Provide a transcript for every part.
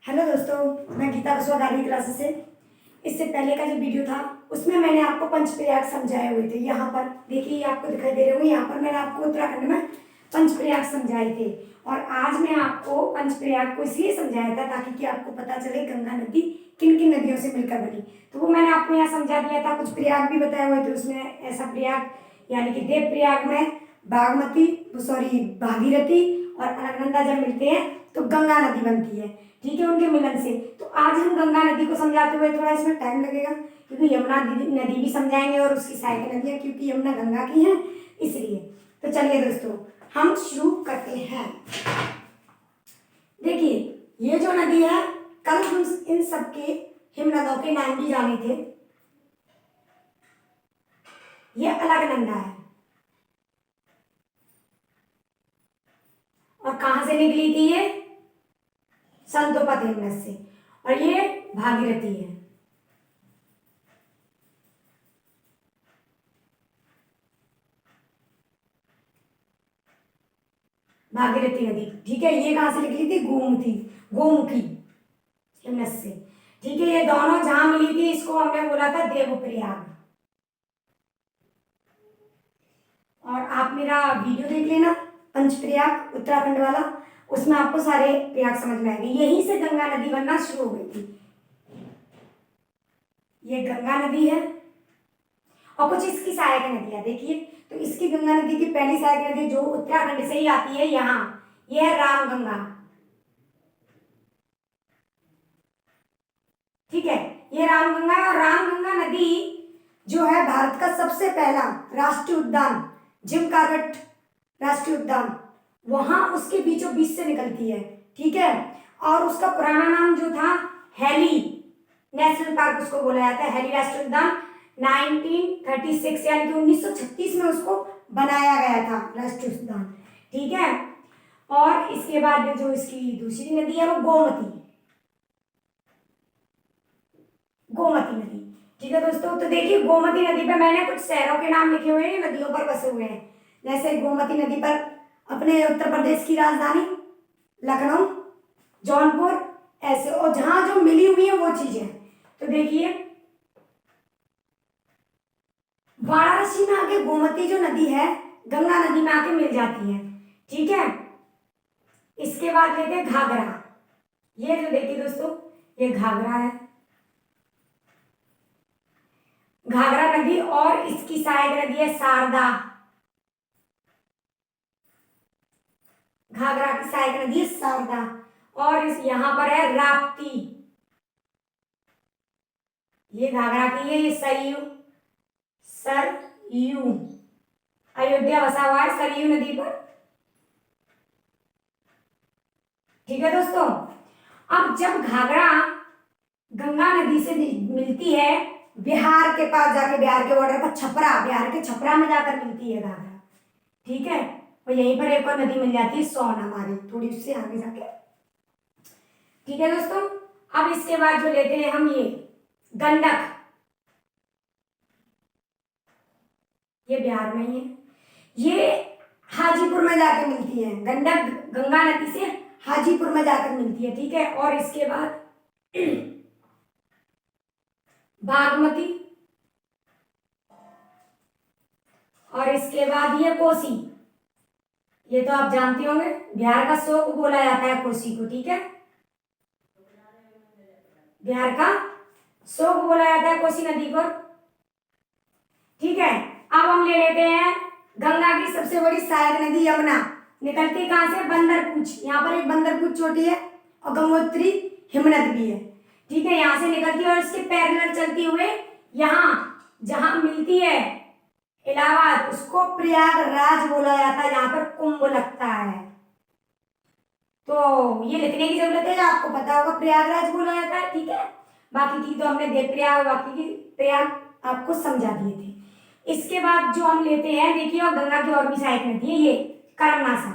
Hello दोस्तों, मैं गीता बसवा गार्गी क्लासेस से। इससे पहले का जो वीडियो था उसमें मैंने आपको पंचप्रयाग समझाए हुए थे। यहाँ पर देखिए, ये आपको दिखाई दे रहे होंगे। यहाँ पर मैंने आपको उत्तराखंड में पंचप्रयाग समझाए थे और आज मैं आपको पंचप्रयाग को इसलिए समझाया था ताकि कि आपको पता चले गंगा नदी किन किन नदियों से मिलकर बनी। तो वो मैंने आपको यहाँ समझा दिया था। कुछ प्रयाग भी बताए हुए थे उसमें। ऐसा प्रयाग यानी कि देव प्रयाग में बागमती भागीरथी और अलकनंदा जब मिलते हैं तो गंगा नदी बनती है। ठीक है, उनके मिलन से। तो आज हम गंगा नदी को समझाते हुए थोड़ा इसमें टाइम लगेगा क्योंकि यमुना नदी भी समझाएंगे और उसकी सहायक नदियाँ, क्योंकि यमुना गंगा की है इसलिए। तो चलिए दोस्तों, हम शुरू करते हैं। देखिए, ये जो नदी है, कल हम इन सबके हिमनदों के नाम भी जाने थे। ये अलकनंदा है और कहां से निकली थी ये? संतोपत हिमनद से। और ये भागीरथी है। भागीरथी नदी, ठीक है। ये कहां से निकली थी? गोमुखी हिमनद से। ठीक है, ये दोनों जहां मिली थी इसको हमने बोला था देवप्रयाग। और आप मेरा वीडियो देख लेना, पंचप्रयाग उत्तराखंड वाला, उसमें आपको सारे प्रयाग समझ में आएंगे। यहीं से गंगा नदी बनना शुरू हो गई थी। ये गंगा नदी है और कुछ इसकी सहायक नदियां देखिए। तो इसकी गंगा नदी की पहली सहायक नदी जो उत्तराखंड से ही आती है यहाँ, यह है रामगंगा। ठीक है, ये रामगंगा है। और रामगंगा नदी जो है भारत का सबसे पहला राष्ट्रीय उद्यान जिम कॉर्बेट राष्ट्रीय उद्यान, वहां उसके बीचों बीच से निकलती है। ठीक है, और उसका पुराना नाम जो था हेली नेशनल पार्क उसको बोला जाता है। हेली राष्ट्रीय उद्यान 1936 यानी कि 1936 में उसको बनाया गया था राष्ट्रीय उद्यान। ठीक है, और इसके बाद जो इसकी दूसरी नदी है वो गोमती नदी। ठीक है दोस्तों, तो देखिए गोमती नदी पे मैंने कुछ शहरों के नाम लिखे हुए हैं, नदियों पर बसे हुए हैं। जैसे गोमती नदी पर अपने उत्तर प्रदेश की राजधानी लखनऊ, जौनपुर, ऐसे। और जहां जो मिली हुई है वो चीजें, तो देखिए वाराणसी में आके गोमती जो नदी है गंगा नदी में आके मिल जाती है। ठीक है, इसके बाद लेते हैं घाघरा। ये जो देखिए दोस्तों, ये घाघरा है, घाघरा नदी। और इसकी सहायक नदी है शारदा। घाघरा की सहायक नदी है शारदा। और इस यहां पर है राप्ती। ये घाघरा की है, ये सरयू अयोध्या बसा हुआ है सरयू नदी पर। ठीक है दोस्तों, अब जब घाघरा गंगा नदी से मिलती है बिहार के पास जाके, बिहार के बॉर्डर पर छपरा, बिहार के छपरा में जाकर मिलती है घाघरा। ठीक है, और यहीं पर एक और नदी मिल जाती है सोन हमारी, थोड़ी उससे आगे जाके। ठीक है दोस्तों, अब इसके बाद जो लेते हैं हम ये गंडक। ये बिहार में ही है। ये हाजीपुर में जाके मिलती है। गंडक गंगा नदी से हाजीपुर में जाकर मिलती है। ठीक है, और इसके बाद बागमती, और इसके बाद ये कोसी। ये तो आप जानते होंगे, बिहार का शोक बोला जाता है कोसी को। ठीक है, बिहार का शोक बोला जाता है कोसी नदी को। ठीक है, अब हम ले लेते हैं गंगा की सबसे बड़ी सहायक नदी यमुना। निकलती कहां से? बंदरपूछ। यहाँ पर एक बंदरपूछ चोटी है और गंगोत्री हिमनद भी है। ठीक है, यहां से निकलती है और इसके पैरेलल चलती हुए यहाँ जहां मिलती है इलाहाबाद, उसको प्रयागराज बोला जाता है, जहां पर कुंभ लगता है। तो ये लिखने की जरूरत है, आपको पता होगा प्रयागराज बोला जाता है। ठीक है, बाकी की तो हमने देवप्रयाग, बाकी की प्रयाग आपको समझा दिए थे। इसके बाद जो हम लेते हैं, देखिए, और गंगा की और भी सहायक नदी है ये कर्मनासा।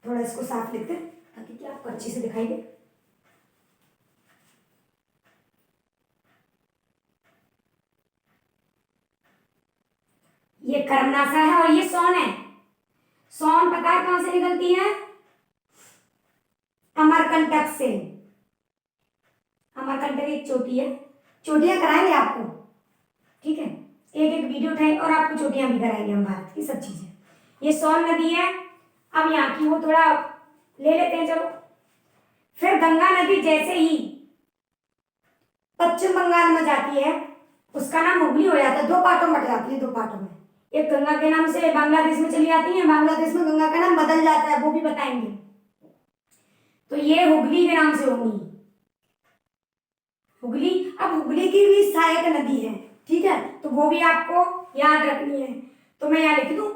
थोड़ा इसको साफ लिखते हैं ताकि कि आपको अच्छे से दिखाई दे। ये कर्मनासा है और ये सोन है। सोन पता है कहां से निकलती है? अमरकंटक से। अमरकंटक एक चोटी है, चोटियां कराएंगे आपको, ठीक है, एक एक वीडियो उठाएंगे और आपको चोटियां भी कराएंगे हम, भारत की सब चीजें। ये सोन नदी है। अब यहाँ की वो थोड़ा ले लेते हैं, चलो। फिर गंगा नदी जैसे ही पश्चिम बंगाल में जाती है, उसका नाम हुगली हो जाता है, दो पार्टों में बट जाती है, दो पार्टों में। एक गंगा के नाम से बांग्लादेश में चली जाती है, बांग्लादेश में गंगा का नाम बदल जाता है, वो भी बताएंगे। तो ये हुगली के नाम से होंगी, हुगली। अब हुगली की भी सहायक नदी है, ठीक है, तो वो भी आपको याद रखनी है। तो मैं यहां लिख दूं,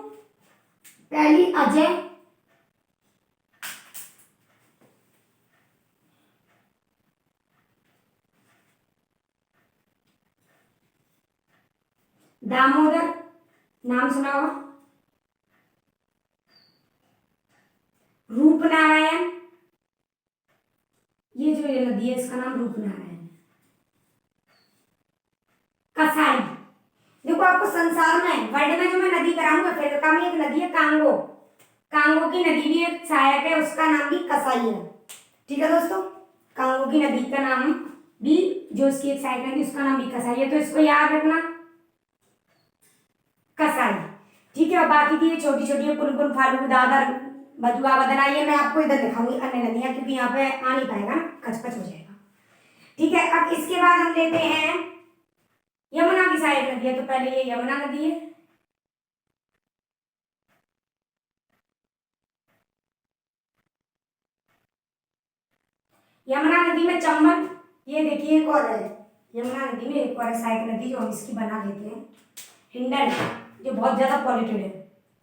पहली अजय, दामोदर, नाम सुना होगा, रूपनारायण, ये जो ये नदी है इसका नाम रूपनारायण। कसाई, देखो आपको संसार में वर्ल्ड में जो मैं नदी कराऊंगा, अफ्रीका में एक नदी है कांगो, कांगो की नदी भी एक सहायक है, उसका नाम भी कसाई है, ठीक है दोस्तों। कांगो की नदी का नाम भी, जो उसकी एक सहायक नदी उसका नाम भी कसाई है, तो इसको याद रखना, कसाई, ठीक है। और बाकी की छोटी छोटी पुनपुन, फाल्गु, दादर, बदुआ, बदना, ये मैं आपको इधर दिखाऊंगी अन्य नदियां, क्योंकि यहाँ पे आ नहीं पाएगा ना, कचकच हो जाएगा, ठीक है। अब इसके बाद हम लेते हैं यमुना की सहायक नदी है, तो पहले ये यमुना नदी है, यमुना नदी में चंबल, ये देखिए एक और है, यमुना नदी में एक और है सहायक नदी जो हम इसकी बना लेते हैं, हिंडन, जो बहुत ज्यादा पॉल्यूटेड है,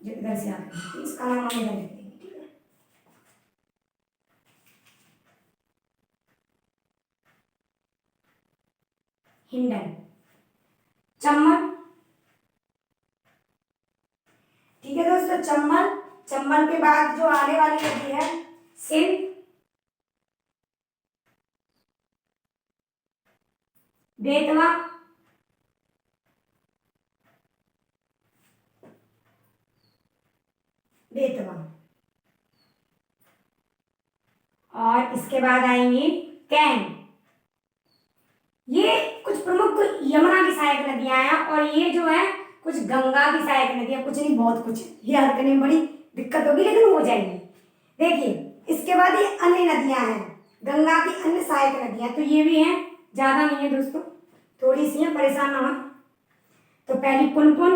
जो इधर से आते हैं, इसका नाम हम इधर लेते हैं, ठीक है। हिंडन, चंबल, ठीक है दोस्तों, चंबल। चंबल के बाद जो आने वाली नदी है सिंध, बेतवा, बेतवा, और इसके बाद आएंगी कैन। ये कुछ प्रमुख यमुना की सहायक नदियां हैं, और ये जो है कुछ गंगा की सहायक नदियां, कुछ नहीं बहुत कुछ, ये याद करने में बड़ी दिक्कत होगी लेकिन हो जाएगी। देखिए इसके बाद ये अन्य नदियां हैं, गंगा की अन्य सहायक नदियां, तो ये भी हैं, ज्यादा नहीं है दोस्तों, थोड़ी सी है, परेशान ना हो। तो पहली पुनपुन,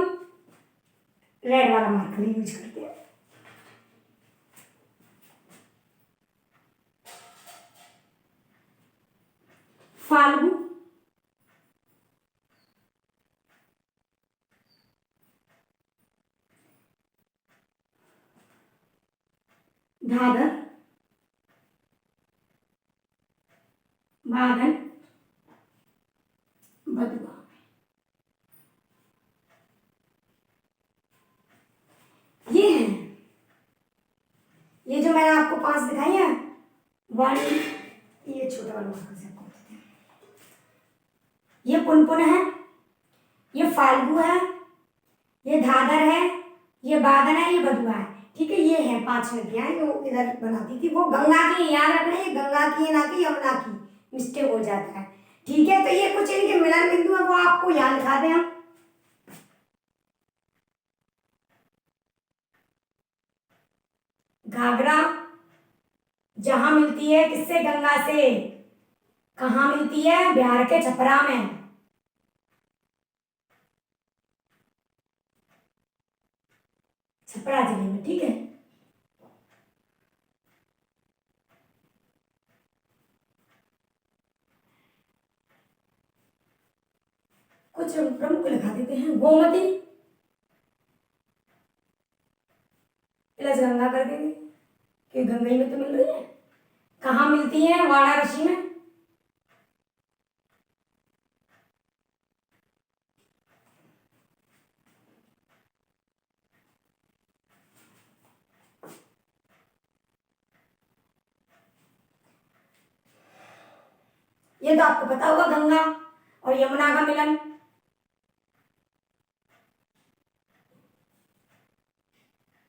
रेड वाला मार्कर यूज करते हैं, फाल्गु, घाघर, बादल, बदुआ। ये है, ये जो मैंने आपको 5 दिखाई है, वन, ये छोटा वाला मार्कर से आपको बताते हैं, ये पुनपुन है, ये फाल्गु है, ये घाघर है, ये बादल है, ये बदुआ है, ठीक है। ये है 5 नदियां जो इधर बनाती थी, वो गंगा की, याद रखना ये गंगा की है ना कि यमुना की, मिस्टेक हो जाता है, ठीक है। तो ये कुछ इनके मिलन बिंदु है, वो आपको यहाँ लिखा दें हम। घाघरा जहां मिलती है किससे, गंगा से, कहाँ मिलती है, बिहार के छपरा में, छपरा जिले में, ठीक है। कुछ प्रमुख लिखा देते हैं, गोमती, प्लस गंगा कर देंगे कि गंगा में तो मिल रही है, कहाँ मिलती है, वाराणसी में, ये तो आपको पता होगा, गंगा और यमुना का मिलन।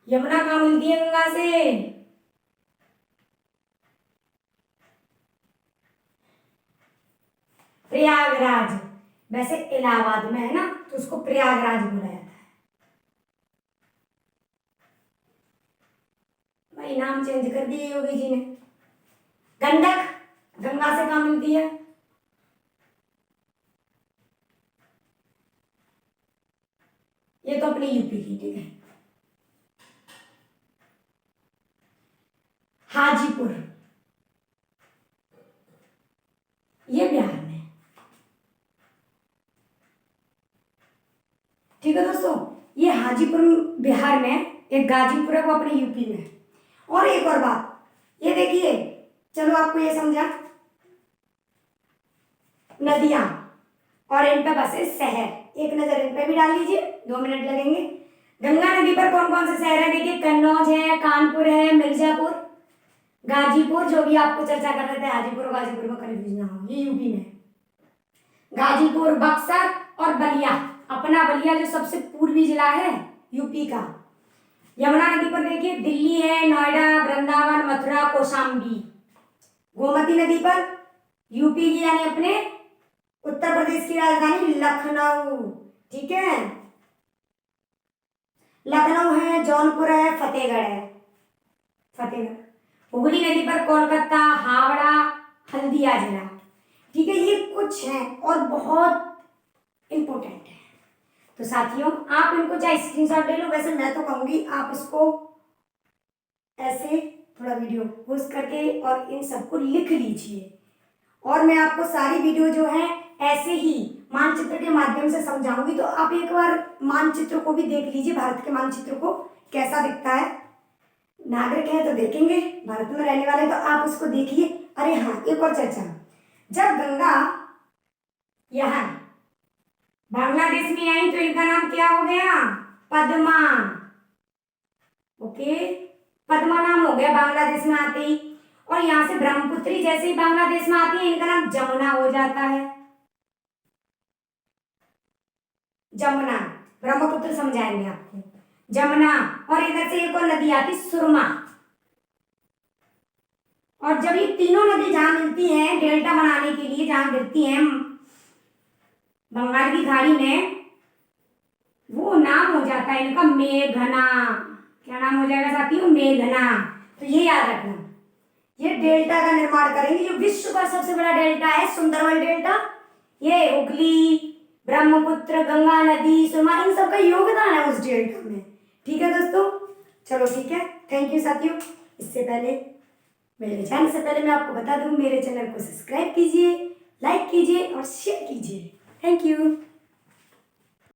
यमुना कहाँ मिलती है गंगा से? प्रयागराज। वैसे इलाहाबाद में है ना, तो उसको प्रयागराज बोला जाता है। भाई नाम चेंज कर दिए योगी जी ने। गंडक गंगा से कहाँ मिलती है? ये तो अपनी यूपी की, ठीक है। हाजीपुर, ये बिहार में, ठीक है दोस्तों। ये हाजीपुर बिहार में, एक गाजीपुर है वो अपने यूपी में। और एक और बात, ये देखिए, चलो आपको ये समझा, नदियां और इन पे बसे शहर, एक नजर इन पे भी डाल लीजिए, 2 मिनट लगेंगे। गंगा नदी पर कौन कौन से शहर है? देखिए, कन्नौज है, कानपुर है, मिर्जापुर, गाजीपुर, जो भी आपको चर्चा कर रहे थे, हाजीपुर और गाजीपुर में कंफ्यूज ना हो, ये यूपी में। गाजीपुर, बक्सर और बलिया, अपना बलिया जो सबसे पूर्वी जिला है यूपी का। यमुना नदी पर देखिए, दिल्ली है, नोएडा, वृंदावन, मथुरा, कौशाम्बी। गोमती नदी पर यूपी की यानी अपने उत्तर प्रदेश की राजधानी लखनऊ, ठीक है। लखनऊ है, जौनपुर है, फतेहगढ़ है, फतेहगढ़। हुगली नदी पर कोलकाता, हावड़ा, हल्दिया जिला, ठीक है। ये कुछ है और बहुत इंपॉर्टेंट है। तो साथियों, आप इनको चाहे स्क्रीनशॉट ले लो, वैसे मैं तो कहूंगी आप इसको ऐसे थोड़ा वीडियो पोस्ट करके और इन सबको लिख लीजिए। और मैं आपको सारी वीडियो जो है ऐसे ही मानचित्र के माध्यम से समझाऊंगी, तो आप एक बार मानचित्र को भी देख लीजिए, भारत के मानचित्र को कैसा दिखता है। नागरिक है तो देखेंगे, भारत में रहने वाले, तो आप उसको देखिए। अरे हाँ, एक और चर्चा, जब गंगा यहाँ बांग्लादेश में आई तो इनका नाम क्या हो गया? पद्मा, ओके, पद्मा नाम हो गया बांग्लादेश में आते ही। और यहां से ब्रह्मपुत्री जैसे ही बांग्लादेश में आती है, इनका नाम जमुना हो जाता है। जमुना, ब्रह्मपुत्र समझाएंगे आपको, जमुना। और इधर से एक और नदी आती सुरमा। और जब ये तीनों नदी जहां मिलती हैं डेल्टा बनाने के लिए, जहां गिरती हैं बंगाल की खाड़ी में, वो नाम हो जाता है इनका मेघना। क्या नाम हो जाएगा साथियों? मेघना। तो ये याद रखना, ये डेल्टा का निर्माण करेंगे। जो विश्व का सबसे बड़ा डेल्टा है, सुंदरबन डेल्टा, ये हुगली, ब्रह्मपुत्र, गंगा नदी, सुरमा, इन सबका योगदान है उस डेल्टा में, ठीक है दोस्तों। चलो ठीक है, थैंक यू साथियों। इससे पहले मेरे चैनल से पहले मैं आपको बता दूं, मेरे चैनल को सब्सक्राइब कीजिए, लाइक कीजिए और शेयर कीजिए। Thank you.